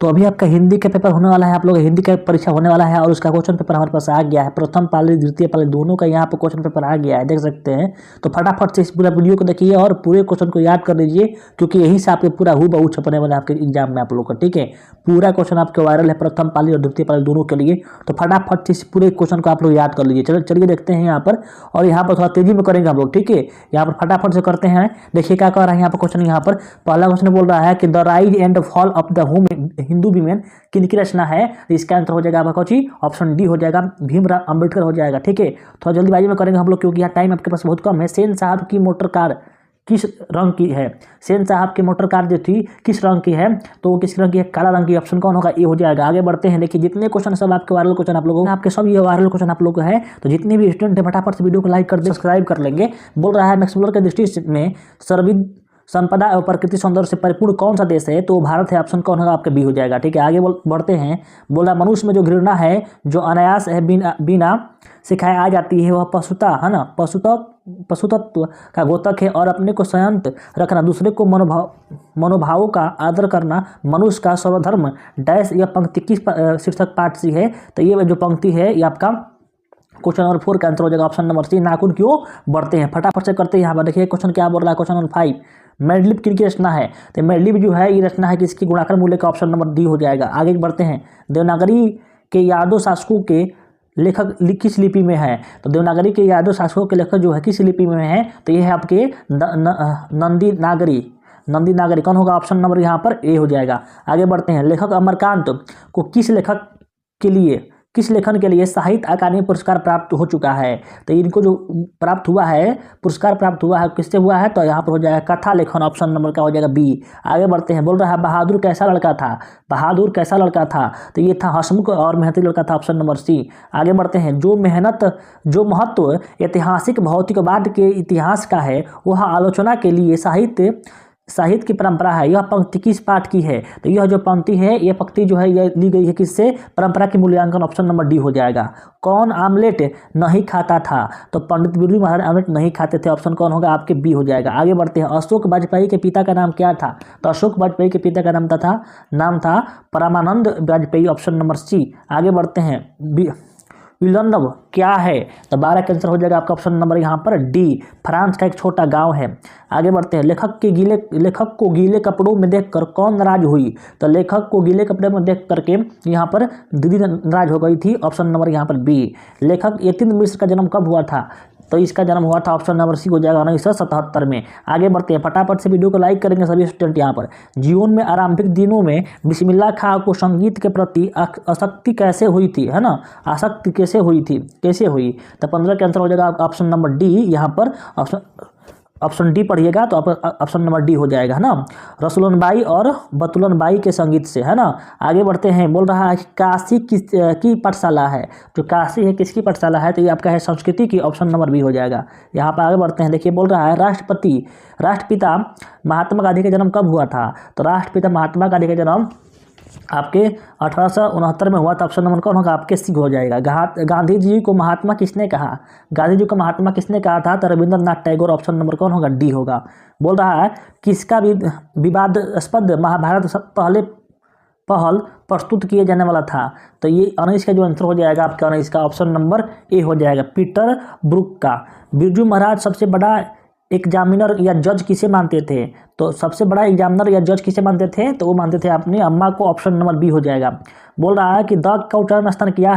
तो अभी आपका हिंदी का पेपर होने वाला है, आप लोग हिंदी का परीक्षा होने वाला है और उसका क्वेश्चन पेपर हमारे पास आ गया है। प्रथम पाली द्वितीय पाली दोनों का यहाँ पर क्वेश्चन पेपर आ गया है, देख सकते हैं। तो फटाफट से इस पूरा वीडियो को देखिए और पूरे क्वेश्चन को याद कर लीजिए, क्योंकि यहीं से आपके पूरा हूबहू छपने वाला है आपके एग्जाम में आप लोग का, ठीक है। पूरा क्वेश्चन आपके वायरल है प्रथम पाली और द्वितीय पाली दोनों के लिए। तो फटाफट से इस पूरे क्वेश्चन को आप लोग याद कर लीजिए। चलिए देखते हैं यहाँ पर, और यहाँ पर थोड़ा तेजी में करेंगे हम लोग, ठीक है। यहाँ पर फटाफट से करते हैं। देखिए क्या कह रहा है यहाँ पर क्वेश्चन। यहाँ पर पहला क्वेश्चन बोल रहा है कि the rise and fall of the Hindu women किनकी रचना है। इसका आंसर हो जाएगा आपका कौची, ऑप्शन डी हो जाएगा, भीमराव अंबेडकर हो जाएगा, ठीक है। थोड़ा जल्दीबाजी में करेंगे हम लोग, क्योंकि यहाँ टाइम आपके पास बहुत कम है। सेन साहब की मोटर कार किस रंग की है। सेन साहब की मोटर कार जो थी किस रंग की है, तो वो किस रंग की है, काला रंग की। ऑप्शन कौन होगा, ए हो जाएगा। आगे बढ़ते हैं। देखिए जितने क्वेश्चन सब आपके वायरल क्वेश्चन आप लोगों को, आपके सब ये वायरल क्वेश्चन आप लोग को है। तो जितने भी स्टूडेंट है फटाफट से वीडियो को लाइक कर दे, सब्सक्राइब कर लेंगे। बोल रहा है मैक्सवेल के दृष्टि में सर्वविद संपदा और प्रकृति सौंदर्य से परिपूर्ण कौन सा देश है, तो भारत है। ऑप्शन कौन होगा, आपके बी हो जाएगा, ठीक है। आगे बढ़ते हैं। बोला मनुष्य में जो घृणा है जो अनायास है बिना सिखाए आ जाती है, वह पशुता है ना, पशुतत्व का द्योतक है। और अपने को संयत रखना, दूसरे को मनोभावों का आदर करना मनुष्य का सर्वधर्म डैश। यह पंक्ति किस शीर्षक पाठ से है, तो ये जो पंक्ति है ये आपका क्वेश्चन नंबर 4 का आंसर हो जाएगा, ऑप्शन नंबर सी। नाखून क्यों बढ़ते हैं, फटाफट से करते हैं। यहाँ पर देखिए क्वेश्चन क्या बोल रहा है, क्वेश्चन नंबर 5। मेडलिप किनकी रचना है, तो मेडलिप जो है ये रचना है किसकी, गुणाकर मूल्य का। ऑप्शन नंबर डी हो जाएगा। आगे बढ़ते हैं। देवनागरी के यादव शासकों के लेखक किस लिपि में है, तो देवनागरी के यादव शासकों के लेखक जो है किस लिपि में है, तो ये है आपके नंदी नागरी। कौन होगा, ऑप्शन नंबर यहाँ पर ए हो जाएगा। आगे बढ़ते हैं। लेखक अमरकांत को किस लेखन के लिए साहित्य अकादमी पुरस्कार प्राप्त हो चुका है, तो इनको जो प्राप्त हुआ है, पुरस्कार प्राप्त हुआ है, किससे हुआ है, तो यहाँ पर हो जाएगा कथा लेखन। ऑप्शन नंबर का हो जाएगा बी। आगे बढ़ते हैं। बोल रहा है बहादुर कैसा लड़का था, तो ये था हंसमुख और मेहनती लड़का था। Option number C. आगे बढ़ते हैं। जो महत्व ऐतिहासिक भौतिकवाद के इतिहास का है, वह आलोचना के लिए साहित्य की परंपरा है। यह पंक्ति किस पाठ की है, तो यह जो पंक्ति है, यह पंक्ति जो है यह ली गई है किससे, परंपरा की मूल्यांकन। ऑप्शन नंबर डी हो जाएगा। कौन आमलेट नहीं खाता था, तो पंडित बिरजू महाराज आमलेट नहीं खाते थे। ऑप्शन कौन होगा, आपके बी हो जाएगा। आगे बढ़ते हैं। अशोक वाजपेयी के पिता का नाम क्या था, तो अशोक वाजपेयी के पिता का नाम था Parmanand Vajpayee. Option number C. आगे बढ़ते हैं। विल्नव क्या है, तो 12 का आंसर हो जाएगा आपका ऑप्शन नंबर यहाँ पर डी, फ्रांस का एक छोटा गांव है। आगे बढ़ते हैं। लेखक को गीले कपड़ों में देखकर कौन नाराज हुई, तो लेखक को गीले कपड़े में देख करके यहाँ पर दीदी नाराज हो गई थी। ऑप्शन नंबर यहाँ पर बी। लेखक यतीन्द्र मिश्र का जन्म कब हुआ था, तो इसका जन्म हुआ था, ऑप्शन नंबर सी हो जाएगा, 1977 में। आगे बढ़ते हैं। फटाफट से वीडियो को लाइक करेंगे सभी स्टूडेंट। यहाँ पर जीवन में आरंभिक दिनों में बिस्मिल्लाह खां को संगीत के प्रति आसक्ति कैसे हुई थी, है ना, आसक्ति कैसे हुई, तो 15 का आंसर हो जाएगा ऑप्शन नंबर डी। यहाँ पर ऑप्शन डी पढ़िएगा तो ऑप्शन नंबर डी हो जाएगा, है ना, रसूलन बाई और बतुलन बाई के संगीत से, है ना। आगे बढ़ते हैं। बोल रहा है कि काशी की पाठशाला है, जो काशी है किसकी पाठशाला है, तो ये आपका है संस्कृति की। ऑप्शन नंबर बी हो जाएगा। यहाँ पर आगे बढ़ते हैं। देखिए बोल रहा है राष्ट्रपिता महात्मा गांधी का जन्म कब हुआ था, तो राष्ट्रपिता महात्मा गांधी का जन्म आपके 1869 में हुआ था। ऑप्शन नंबर कौन होगा, आपके सी हो जाएगा। गांधी जी को महात्मा किसने कहा था, तो रविंद्रनाथ टैगोर। ऑप्शन नंबर कौन होगा, डी होगा। बोल रहा है किसका विवादास्पद महाभारत पहल प्रस्तुत किए जाने वाला था, तो ये 19 का जो आंसर हो जाएगा आपका 19 का ऑप्शन नंबर ए हो जाएगा, पीटर ब्रुक का। बिरजू महाराज सबसे बड़ा एग्जामिनर या जज किसे मानते थे, तो सबसे बड़ा एग्जामिनर या जज किसे मानते थे, तो वो मानते थे अपनी अम्मा को। ऑप्शन नंबर बी हो जाएगा। बोल रहा है कि द का उच्चारण स्थान क्या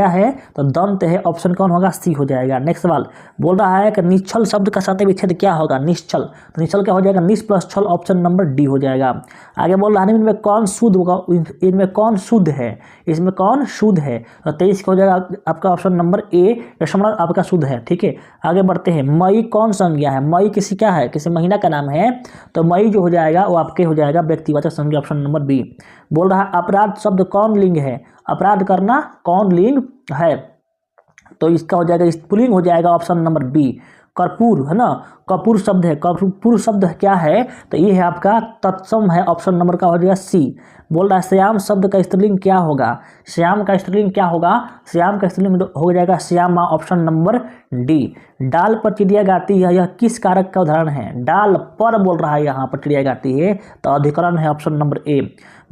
है, तो दंत है। ऑप्शन कौन होगा, सी हो जाएगा। नेक्स्ट सवाल। बोल रहा है कि निश्चल शब्द का सत्य विच्छेद क्या होगा, निश्चल, तो निश्चल क्या हो जाएगा, निश प्लस छल। ऑप्शन नंबर डी हो जाएगा। आगे बोल रहा है इनमें कौन शुद्ध है, इसमें कौन शुद्ध है, तो 23 का हो जाएगा आपका ऑप्शन नंबर ए, यशमण आपका शुद्ध है, ठीक है। आगे बढ़ते हैं। मई कौन संज्ञा है, मई किसी महीना का नाम है, तो मई जो हो जाएगा वो आपके हो जाएगा व्यक्तिवाचक संज्ञा। Option number B. बोल रहा है अपराध शब्द कौन लिंग है, अपराध करना कौन लिंग है, तो इसका हो जाएगा पुल्लिंग हो जाएगा। ऑप्शन नंबर बी, कर्पूर, है ना, कपूर शब्द है, कपूर शब्द क्या है? तो ये है आपका तत्सम है, ऑप्शन नंबर का हो जाएगा सी। बोल रहा है श्याम शब्द का स्त्रीलिंग क्या होगा? श्याम का स्त्रीलिंग क्या होगा? श्याम का स्त्रीलिंग हो जाएगा श्यामा, ऑप्शन नंबर डी। डाल पर चिड़िया गाती है, यह किस कारक का उदाहरण है? डाल पर बोल रहा है यहाँ पर चिड़िया गाती है, तो अधिकरण है, ऑप्शन नंबर ए।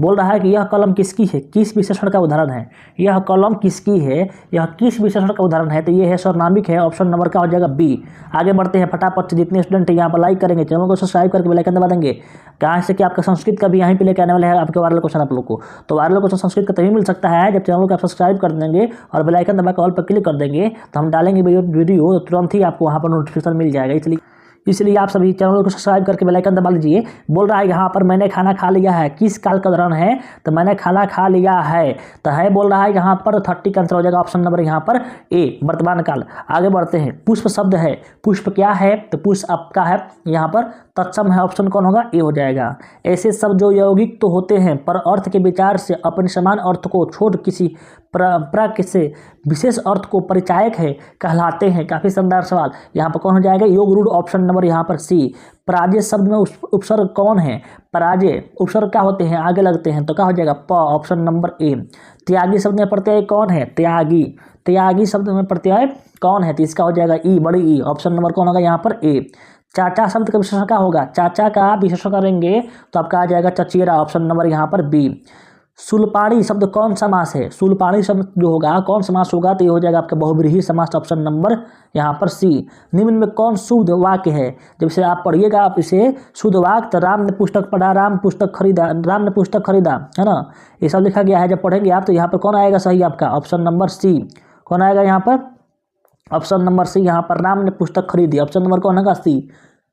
बोल रहा है कि यह कलम किसकी है, किस विशेषण का उदाहरण है? यह कलम किसकी है, यह किस विशेषण का उदाहरण है? तो ये है सर्वनामिक है, ऑप्शन नंबर का हो जाएगा बी। आगे बढ़ते हैं फटाफट से, जितने स्टूडेंट यहाँ पर लाइक करेंगे, चैनल को सब्सक्राइब करके बेल आइकन दबा देंगे। कहाँ से कि आपका संस्कृत का भी यहीं पे लेकर आने वाले हैं आपके वायरल क्वेश्चन आप लोग को। तो वायरल क्वेश्चन संस्कृत का तभी मिल सकता है जब चैनल को आप सब्सक्राइब कर देंगे और बेल आइकन दबा के ऑल पर क्लिक कर देंगे, तो हम डालेंगे वीडियो तो तुरंत ही आपको वहाँ पर नोटिफिकेशन मिल जाएगा। इसलिए आप सभी चैनल को सब्सक्राइब करके बेल आइकन दबा लीजिए। बोल रहा है यहाँ पर मैंने खाना खा लिया है, किस काल का उदाहरण है? तो मैंने खाना खा लिया है, तो है बोल रहा है यहाँ पर 30 का आंसर हो जाएगा, ऑप्शन नंबर यहाँ पर ए, वर्तमान काल। आगे बढ़ते हैं, पुष्प शब्द है, पुष्प क्या है? तो पुष्प आपका है यहाँ पर तत्सम है, ऑप्शन कौन होगा? ए हो जाएगा। ऐसे शब्द जो यौगिक तो होते हैं पर अर्थ के विचार से अपने समान अर्थ को छोड़ किसी प्रक से विशेष अर्थ को परिचायक है कहलाते हैं। काफी शानदार सवाल। यहाँ पर कौन हो जाएगा? योग रूढ़, ऑप्शन नंबर यहाँ पर सी। पराजय शब्द में उपसर्ग कौन है? पराजय उपसर्ग क्या होते हैं? आगे लगते हैं, तो क्या हो जाएगा? प, ऑप्शन नंबर ए। त्यागी शब्द में प्रत्यय कौन है? त्यागी। त्यागी शब्द में प्रत्यय कौन है? तो इसका हो जाएगा ई, बड़ी ई, ऑप्शन नंबर कौन होगा यहाँ पर? ए। चाचा शब्द का विशेषण क्या होगा? चाचा का विशेषण करेंगे तो आपका आ जाएगा चचेरा, ऑप्शन नंबर यहाँ पर बी। सुलपाणी शब्द कौन समास है? सुलपाणी शब्द जो होगा कौन समास होगा? तो ये हो जाएगा आपका बहुव्रीहि समास, ऑप्शन नंबर यहाँ पर सी। निम्न में कौन शुद्ध वाक्य है? जब इसे आप पढ़िएगा आप इसे शुद्ध वाक्य, तो राम ने पुस्तक पढ़ा, राम पुस्तक खरीदा, राम ने पुस्तक खरीदा, है ना, ये सब लिखा गया है। जब पढ़ेंगे आप तो यहाँ पर कौन आएगा सही आपका? Option number C. कौन आएगा यहाँ पर? Option number C. यहाँ पर राम ने पुस्तक खरीदी, ऑप्शन नंबर कौन होगा? सी।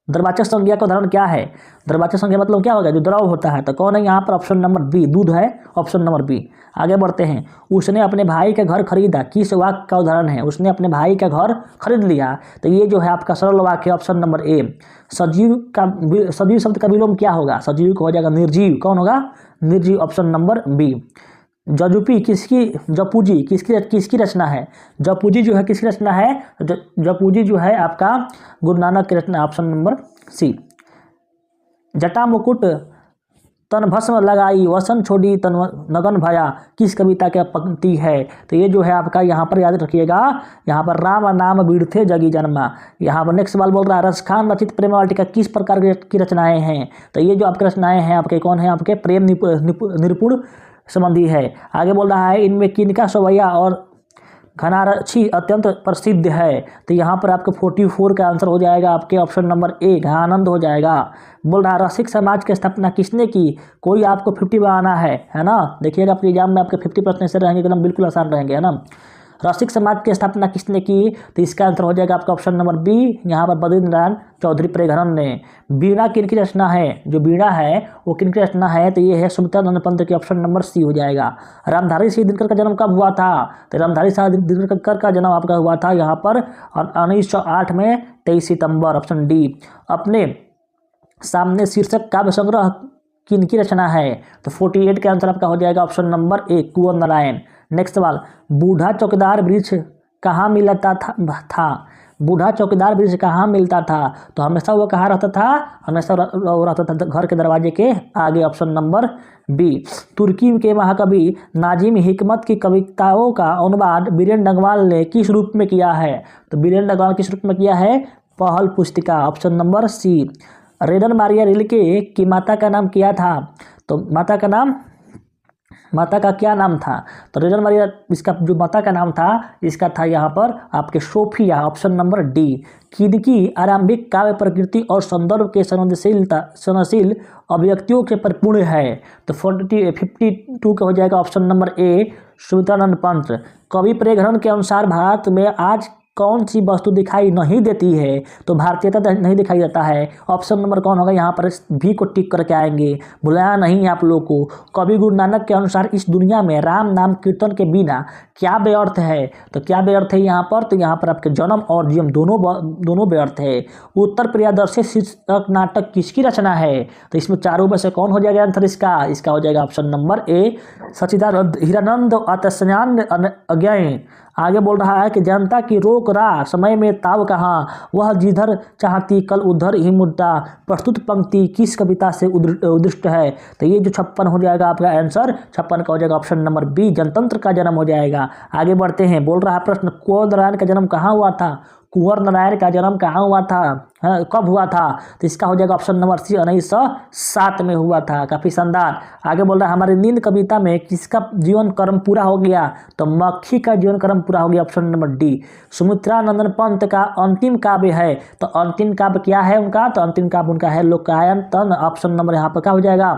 द्रवाचक संज्ञा का उदाहरण क्या है? द्रवाचक संज्ञा मतलब क्या होगा? जो द्रव होता है, तो कौन है यहाँ पर? ऑप्शन नंबर बी, दूध है, ऑप्शन नंबर बी। आगे बढ़ते हैं, उसने अपने भाई का घर खरीदा, किस वाक्य का उदाहरण है? उसने अपने भाई का घर खरीद लिया, तो ये जो है आपका सरल वाक्य, ऑप्शन नंबर ए। सजीव शब्द का विलोम क्या होगा? सजीव को हो जाएगा निर्जीव, कौन होगा? निर्जीव, ऑप्शन नंबर बी। जजुपी जपूजी किसकी रचना है? जपूजी जो है किसकी रचना है? जपूजी जो है आपका गुरु नानक की रचना, ऑप्शन नंबर सी। जटा मुकुट तन भस्म लगाई, वसन छोड़ी तन नगन भया, किस कविता की पंक्ति है? तो ये जो है आपका यहाँ पर याद रखिएगा, यहाँ पर राम नाम बीड़थे जगी जन्मा। यहाँ पर नेक्स्ट सवाल बोल रहा है रसखान रचित प्रेम वाटिका किस प्रकार की रचनाएं हैं? तो ये जो आपकी रचनाएं हैं आपके कौन है? आपके प्रेम निपुण संबंधी है। आगे बोल रहा है इनमें किनका सवैया और घनारछी अत्यंत प्रसिद्ध है? तो यहाँ पर आपको 44 का आंसर हो जाएगा आपके, ऑप्शन नंबर ए, घनानंद हो जाएगा। बोल रहा है रसिक समाज की स्थापना किसने की? कोई आपको 50 बनाना है ना, देखिएगा आपके एग्जाम में आपके 50 प्रश्न ऐसे रहेंगे एकदम बिल्कुल आसान रहेंगे, है ना। रसिक समाज की स्थापना किसने की? तो इसका आंसर हो जाएगा आपका ऑप्शन नंबर बी, यहाँ पर बद्री नारायण चौधरी प्रेघरन ने। बीणा किनकी रचना है? जो बीणा है वो किनकी रचना है? तो ये है सुमित्रानंद पंत की, ऑप्शन नंबर सी हो जाएगा। रामधारी सिंह दिनकर का जन्म कब हुआ था? तो रामधारी सिंह दिनकर का जन्म आपका हुआ था यहाँ पर 1908 में 23 सितंबर, ऑप्शन डी। अपने सामने शीर्षक काव्य संग्रह किनकी रचना है? तो 48 का आंसर आपका हो जाएगा, option number A, Kunwar Narayan. Next सवाल, बूढ़ा चौकीदार वृक्ष कहाँ मिलता था? बूढ़ा चौकीदार वृक्ष कहाँ मिलता था? तो हमेशा वो कहाँ रहता था? हमेशा वो रहता था घर के दरवाजे के आगे, ऑप्शन नंबर बी। तुर्की के महाकवि नाजिम हिकमत की कविताओं का अनुवाद बीरेन डगवाल ने किस रूप में किया है? तो बीरेन डगवाल किस रूप में किया है? पहल पुस्तिका, ऑप्शन नंबर सी। रेडन मारिया रिल्के की माता का नाम क्या था? तो माता का क्या नाम था? तो रेडन मारिया, इसका जो माता का नाम था इसका था यहाँ पर आपके सोफिया, ऑप्शन नंबर डी। किनकी आरंभिक काव्य प्रकृति और संदर्भ के संवेदनशील अभिव्यक्तियों से परिपूर्ण है? तो 52 का हो जाएगा, option number A, Sumitranand Pant. कवि प्रेघरन के अनुसार भारत में आज कौन सी वस्तु दिखाई नहीं देती है? तो भारतीयता नहीं दिखाई देता है, ऑप्शन नंबर कौन होगा? यहाँ पर भी को टिक करके आएंगे, भुलाया नहीं आप लोगों को। कवि गुरु नानक के अनुसार इस दुनिया में राम नाम कीर्तन के बिना क्या व्यर्थ है? तो क्या व्यर्थ है यहाँ पर? तो यहाँ पर आपके जन्म और जीवन दोनों व्यर्थ है। उत्तर प्रियदर्शी शीर्षक नाटक किसकी रचना है? तो इसमें चारों में से कौन हो जाएगा आंसर इसका हो जाएगा ऑप्शन नंबर ए, सच्चिदानंद हीरानंद अतस्यान अज्ञान। आगे बोल रहा है कि जनता की रोक ठोकरा समय में ताव कहाँ, वह जिधर चाहती कल उधर ही मुद्दा, प्रस्तुत पंक्ति किस कविता से उद्दिष्ट है। तो ये जो 56 हो जाएगा आपका आंसर, 56 का हो जाएगा ऑप्शन नंबर बी, जनतंत्र का जन्म हो जाएगा। आगे बढ़ते हैं, बोल रहा है प्रश्न, कुंवर नारायण का जन्म कहाँ हुआ था। कुंवर नारायण का जन्म कहाँ हुआ था, कब हुआ था। तो इसका हो जाएगा ऑप्शन नंबर सी, 1907 में हुआ था। काफ़ी शानदार। आगे बोल रहा है, हमारी नींद कविता में किसका जीवन कर्म पूरा हो गया। तो मक्खी का जीवन कर्म पूरा हो गया, ऑप्शन नंबर डी। सुमित्रा नंदन पंत का अंतिम काव्य है, तो अंतिम काव्य क्या है उनका, तो अंतिम काव्य उनका है लोकायन तन। ऑप्शन नंबर यहाँ पर क्या हो जाएगा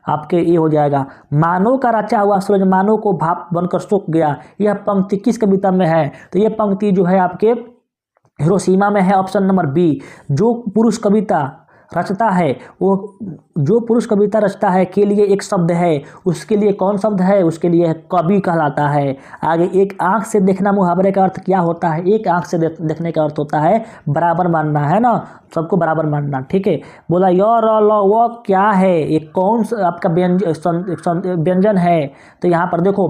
आपके, ये हो जाएगा। मानव का रचा हुआ सूरज मानव को भाप बनकर सूख गया, यह पंक्ति किस कविता में है। तो यह पंक्ति जो है आपके हिरोशिमा में है, ऑप्शन नंबर बी। जो पुरुष कविता रचता है, वो जो पुरुष कविता रचता है के लिए एक शब्द है, उसके लिए कौन शब्द है, उसके लिए कवि कहलाता है। आगे, एक आंख से देखना मुहावरे का अर्थ क्या होता है। एक आंख से देखने का अर्थ होता है बराबर मानना, है ना, सबको बराबर मानना, ठीक है। बोला य र ल व क्या है, ये कौन सा आपका व्यंजन है। तो यहाँ पर देखो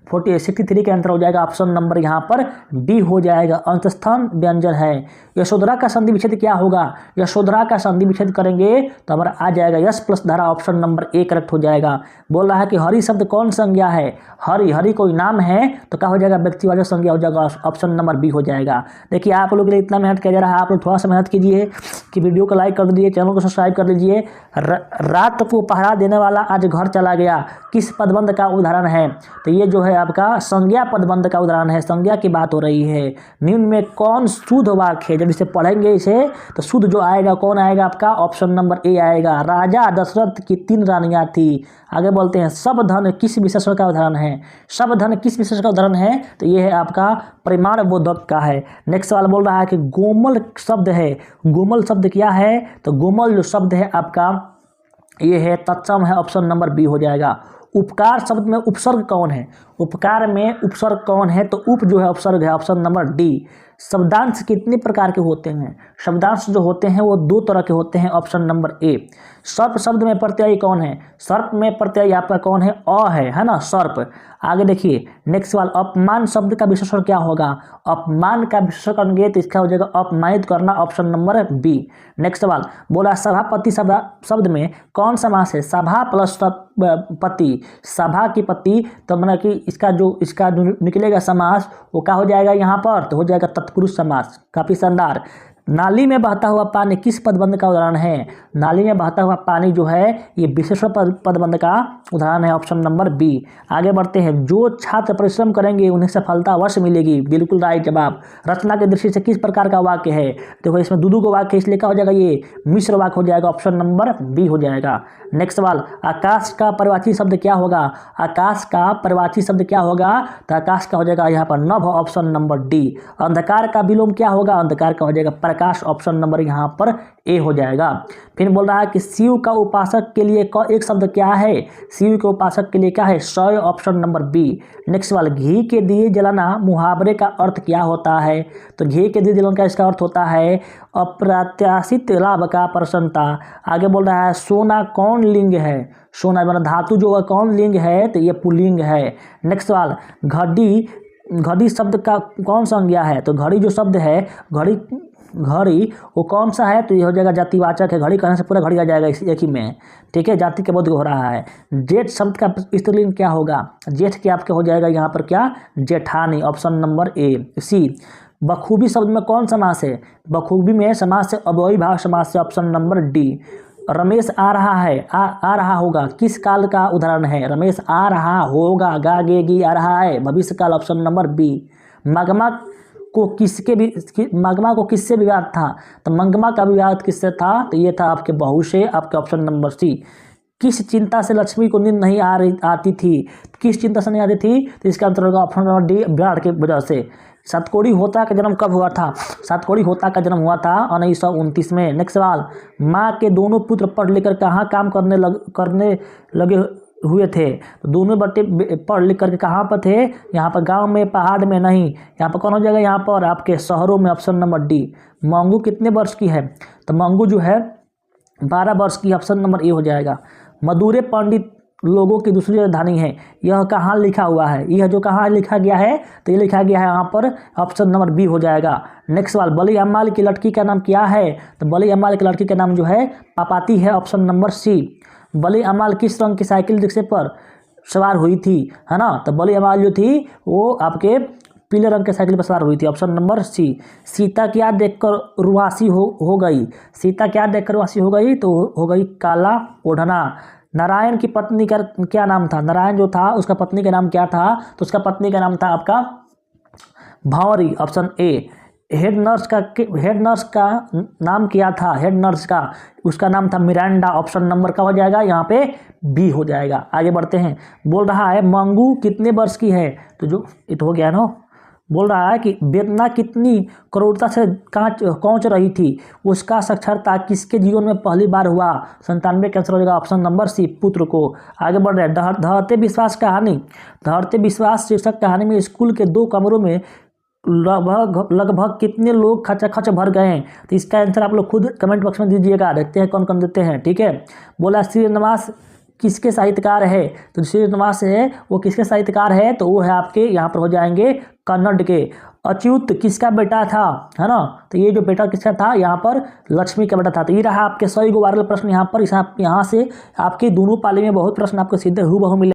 63 का आंसर हो जाएगा ऑप्शन नंबर यहाँ पर डी हो जाएगा, अंतस्थान व्यंजन है। यशोधरा का संधि विच्छेद क्या होगा। यशोधरा का संधि विच्छेद करेंगे तो हमारा आ जाएगा यश प्लस धारा, ऑप्शन नंबर ए करेक्ट हो जाएगा। बोल रहा है कि हरि शब्द कौन संज्ञा है। हरि, हरि कोई नाम है तो क्या हो जाएगा, व्यक्तिवाचक संज्ञा हो जाएगा, ऑप्शन नंबर बी हो जाएगा। देखिए आप लोग के लिए इतना मेहनत किया जा रहा है, आप लोग थोड़ा सा मेहनत कीजिए कि वीडियो को लाइक कर दीजिए, चैनल को सब्सक्राइब कर लीजिए। रात को पहरा देने वाला आज घर चला गया, किस पदबंध का उदाहरण है। तो ये जो है आपका संज्ञा पदबंध का उदाहरण है, संज्ञा की बात हो रही है। निम्न में कौन शुद्ध वाक्य है। जब इसे पढ़ेंगे इसे तो शुद्ध जो आएगा कौन आएगा आपका, ऑप्शन नंबर ए आएगा। राजा दशरथ की 3 रानियां थी। आगे बोलते हैं, सब धन किस विशेषण का उदाहरण है। सब धन किस विशेषण का उदाहरण है, तो ये है आपका परिमाण बोधक का है। नेक्स्ट सवाल बोल रहा है कि गोमल शब्द है। गोमल शब्द क्या है, तो गोमल जो शब्द है आपका ये है तत्सम है, ऑप्शन नंबर बी हो जाएगा। उपकार शब्द में उपसर्ग कौन है। उपकार में उपसर्ग कौन है, तो उप जो है उपसर्ग है, ऑप्शन नंबर डी। शब्दांश कितने प्रकार के होते हैं। शब्दांश जो होते हैं वो 2 तरह के होते हैं, ऑप्शन नंबर ए। सर्प शब्द में प्रत्यय कौन है। सर्प में प्रत्यय आपका कौन है, अ है ना, सर्प। आगे देखिए नेक्स्ट सवाल, अपमान शब्द का विशेषण क्या होगा। अपमान का विशेषण करेंगे तो इसका हो जाएगा अपमानित करना, ऑप्शन नंबर बी। नेक्स्ट सवाल बोला, सभापति शब्द में कौन समास है। सभा प्लस पति, सभा की पति, तो मतलब कि इसका जो निकलेगा समास वो क्या हो जाएगा यहाँ पर, तो हो जाएगा तत्पुरुष समास। काफी शानदार। नाली में बहता हुआ पानी किस पदबंध का उदाहरण है। नाली में बहता हुआ पानी जो है ये विशेषण पदबंध का उदाहरण है, ऑप्शन नंबर बी। आगे बढ़ते हैं, जो छात्र परिश्रम करेंगे उन्हें सफलता अवश्य मिलेगी, बिल्कुल राइट जवाब। रचना की दृष्टि से किस प्रकार का वाक्य है। देखो इसमें दो को वाक्य, इसलिए क्या हो जाएगा, ये मिश्र वाक्य हो जाएगा, ऑप्शन नंबर बी हो जाएगा। नेक्स्ट सवाल, आकाश का परिवाची शब्द क्या होगा। आकाश का परिवाची शब्द क्या होगा, तो आकाश का हो जाएगा यहाँ पर नभ, ऑप्शन नंबर डी। अंधकार का विलोम क्या होगा। अंधकार का हो जाएगा प्रकाश, ऑप्शन नंबर यहाँ पर ए हो जाएगा। फिर बोल रहा है कि शिव का उपासक के लिए एक शब्द क्या है। शिव के उपासक के लिए क्या है, शय, ऑप्शन नंबर बी। नेक्स्ट सवाल, घी के दिए जलाना मुहावरे का अर्थ क्या होता है। तो घी के दिए जलाना का इसका अर्थ होता है अप्रत्याशित लाभ का प्रसन्नता। आगे बोल रहा है, सोना कौन लिंग है। सोना मतलब धातु जो है कौन लिंग है, तो ये पुल्लिंग है। नेक्स्ट सवाल, घड़ी शब्द का कौन संज्ञा है। तो घड़ी जो शब्द है, घड़ी वो कौन सा है, तो ये हो जाएगा जातिवाचक है। घड़ी कहने से पूरा घड़ी आ जाएगा इस एक ही में, ठीक है, जाति के बोध हो रहा है। जेठ शब्द का स्त्रीलिंग क्या होगा। जेठ के आपके हो जाएगा यहाँ पर क्या, जेठानी, ऑप्शन नंबर ए। सी, बखूबी शब्द में कौन समास है। बखूबी में समास है अव्ययी भाव समास है, ऑप्शन नंबर डी। रमेश आ रहा है, आ रहा होगा किस काल का उदाहरण है। रमेश आ रहा होगा, गा गे गी आ रहा है, भविष्य काल, ऑप्शन नंबर बी। मगमा को किससे विवाद था। तो मंगमा का विवाद किससे था, तो ये था आपके बहू से, आपके ऑप्शन नंबर सी। किस चिंता से लक्ष्मी को नींद नहीं आती थी। किस चिंता से नहीं आती थी, तो इसका आंसर होगा ऑप्शन नंबर डी, बाढ़ की वजह से। सातकोड़ी होता का जन्म कब हुआ था। सातकोड़ी होता का जन्म हुआ था 1929 में। नेक्स्ट सवाल, माँ के दोनों पुत्र पढ़ लिखकर कहाँ काम करने लगे हुए थे। तो दोनों बच्चे पढ़ लिख करके कहाँ पर थे, यहाँ पर गांव में, पहाड़ में नहीं। यहाँ पर कौन हो जाएगा, यहाँ पर आपके शहरों में, ऑप्शन नंबर डी। मंगू कितने वर्ष की है, तो मंगू जो है 12 वर्ष की, ऑप्शन नंबर ए हो जाएगा। मधुरे पंडित लोगों की दूसरी राजधानी है। यह कहाँ लिखा हुआ है, यह जो कहाँ लिखा गया है, तो ये लिखा गया है यहाँ पर ऑप्शन नंबर बी हो जाएगा। नेक्स्ट सवाल, बली अम्माल की लड़की का नाम क्या है? तो बली अम्माल की लड़की का नाम जो है पापाती है, ऑप्शन नंबर सी। बली अम्माल किस रंग की साइकिल रिक्शे पर सवार हुई थी, है ना? तो बली अम्माल जो थी वो आपके पीले रंग के साइकिल पर सवार हुई थी, ऑप्शन नंबर सी। सीता क्या देखकर रुआसी हो गई? सीता क्या देखकर रुआसी हो गई? तो हो गई काला ओढ़ना। नारायण की पत्नी का क्या नाम था? नारायण जो था उसका पत्नी का नाम क्या था? तो उसका पत्नी का नाम था आपका Bhanwari, option A. Head nurse का नाम क्या था? हेड नर्स का उसका नाम था मिरांडा, ऑप्शन नंबर का हो जाएगा यहाँ पे बी हो जाएगा। आगे बढ़ते हैं, बोल रहा है मंगू कितने वर्ष की है? तो जो ये तो हो गया ना। बोल रहा है कि वेदना कितनी क्रूरता से कौंच रही थी, उसका साक्षात्कार किसके जीवन में पहली बार हुआ? 97 का आंसर हो जाएगा ऑप्शन नंबर सी, पुत्र को। आगे बढ़ रहे हैं, धरते विश्वास कहानी। धरते विश्वास शीर्षक कहानी में स्कूल के 2 कमरों में लगभग कितने लोग खचाखच भर गए हैं? तो इसका आंसर आप लोग खुद कमेंट बॉक्स में दीजिएगा, देखते हैं कौन कौन देते हैं, ठीक है। बोला श्रीनिवास किसके साहित्यकार है? तो श्रीनिवास है वो किसके साहित्यकार है? तो वो है आपके यहाँ पर हो जाएंगे कन्नड़ के। अच्युत किसका बेटा था, है ना? तो ये जो बेटा किसका था यहाँ पर लक्ष्मी का बेटा था। तो ये रहा आपके 100 वायरल प्रश्न यहाँ पर। यहाँ से आपके दोनों पाली में बहुत प्रश्न आपको सीधे हूबहू मिले।